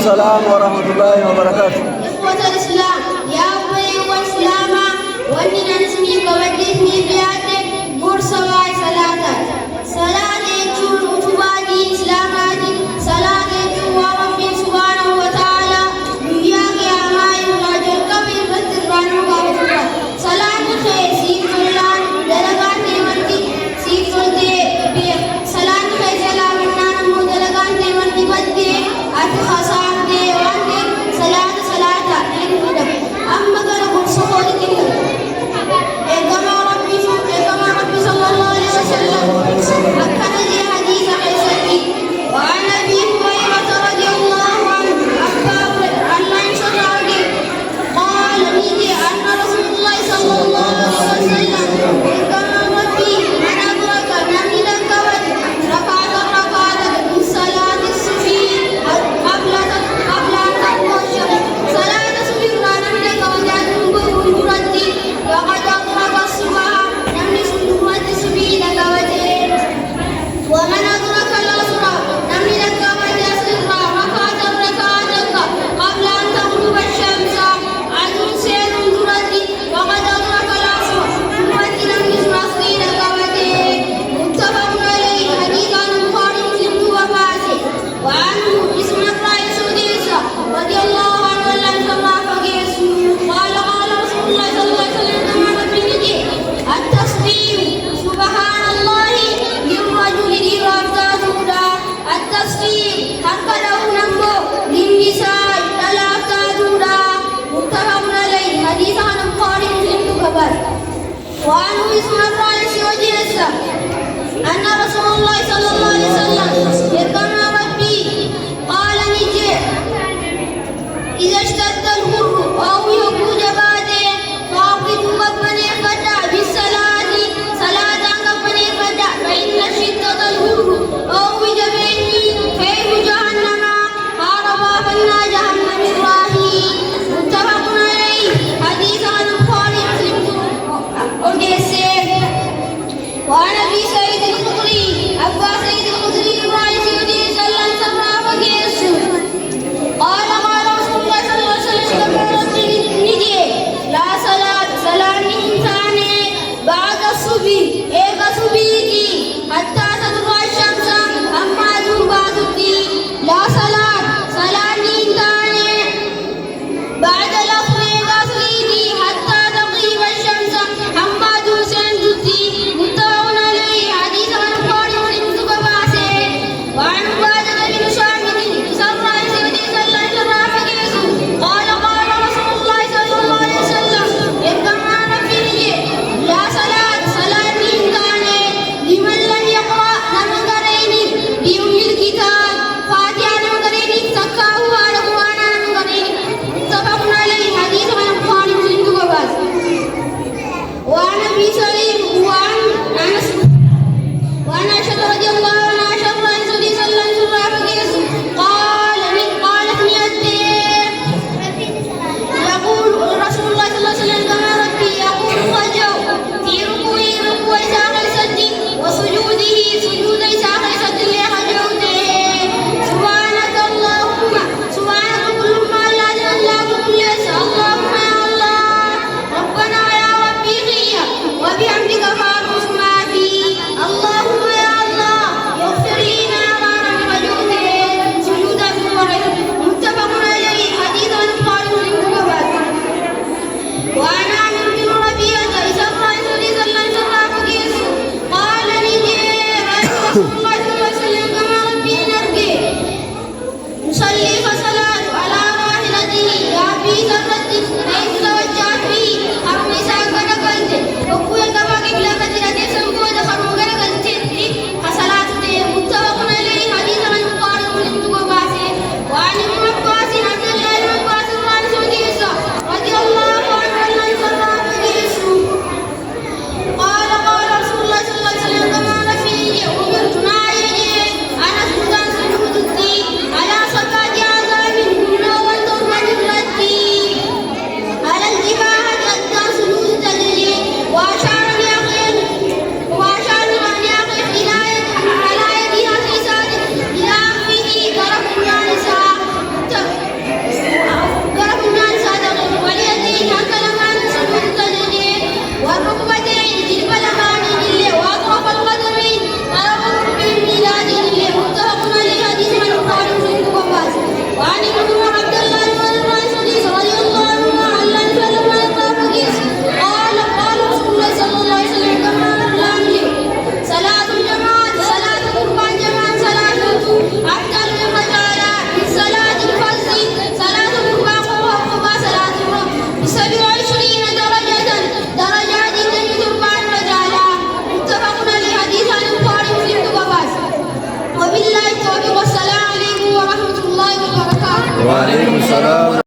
السلام ورحمة الله وبركاته. إخوة الإسلام يا أبوي والإسلام وإننا نسمي قواديثني بياتك برسواي صلاة صلاة يجون وتبادي إسلاماتي صلاة يجون وربي سبحانه وتعالى وياك يا ماي وراجل كبير بتربان وقابل صلاة خير سيد الله دلقان تيمنتي سيد الله صلاة خير سلام النار مدلقان تيمنتي بدي أتخصام دي وانده صلاة أما قالوا صفوة كده كما ربي صلى الله عليه وسلم أكد لي حديث حسني وعن أبي هريرة رضي الله عنه الله يشرعه قال لي أن رسول الله صلى الله عليه وسلم كما ربي من أدرك من لك ركعة من صلاة الصبح قبل أن تطلع الشمس صلاة الصبح كان من كوجاتهم بوجودي وقد أدرك الصبح نمني سنوات الصبح لكوجه ومن أدرك العصر نمني لكوجه صغرى ركعة قبل أن تغرب الشمس عدو سير دردي وقد أدرك العصر نوات نمني سنصري لكوجه متفق عليه حديث عن البخاري ومسلم وفاسد وعنه اسم الرئيس رضي الله عنه قال رسول الله صلى الله عليه وسلم كما نبيه التصبيح سبحان الله للرجل إذا افتادونا التصبيح هكذا نمو للنساء لا افتادونا متفق عليه حديث عن البخاري ومسلم كبر وعنه اسم الرئيس وجلسه أن رسول الله صلى الله عليه وسلم يكرم ربي قال نجي إذا اشتد الحر أو يكون بعده فأوقدوا قبني فدا بالصلاة صلاة قبني فدا فإن شدة الحر أو بجبيني فيه جهنم هاربا فإن جهنم الله متفق عليه حديث عن البخاري ومسلم وعن أبي سعيد الخدري أبا سعيد الخدري الرئيس يدين صلى الله عليه وسلم قال رسول الله صلى الله عليه وسلم لا صلاة إنسان بعد الصبح एक सुबह की حتى تطلع الشمس أما بعد الدين لا صلاة إنسان بعد العصر غسلي حتى تغيب الشمس أما سند الدين متفق عليه حديث عن البخاري ومسلم كباسه وعن عبادة بن شامل صلى الله عليه وسلم قال رسول الله صلى الله عليه وسلم يكما نبيه لا صلاة إنسان لمن لم يقرأ نمغرين بأم الكتاب فاتحة نمغرين سكاه على قرآن نمغرين متفق عليه حديث عن البخاري ومسلم كباسه وعن أبي سعيد وعن عائشة رضي الله عنها عائشة رسول الله صلى الله عليه وسلم قالت يقول رسول الله صلى الله عليه وسلم كما ربي يقول رجو في ركوع ساق سدي وسجوده سجود ساق سدي لحجوته سبحانك اللهم سبحانك اللهم لا إله إلا أنت اللهم يا الله ربنا يا ربي وبحمدك وعليكم السلام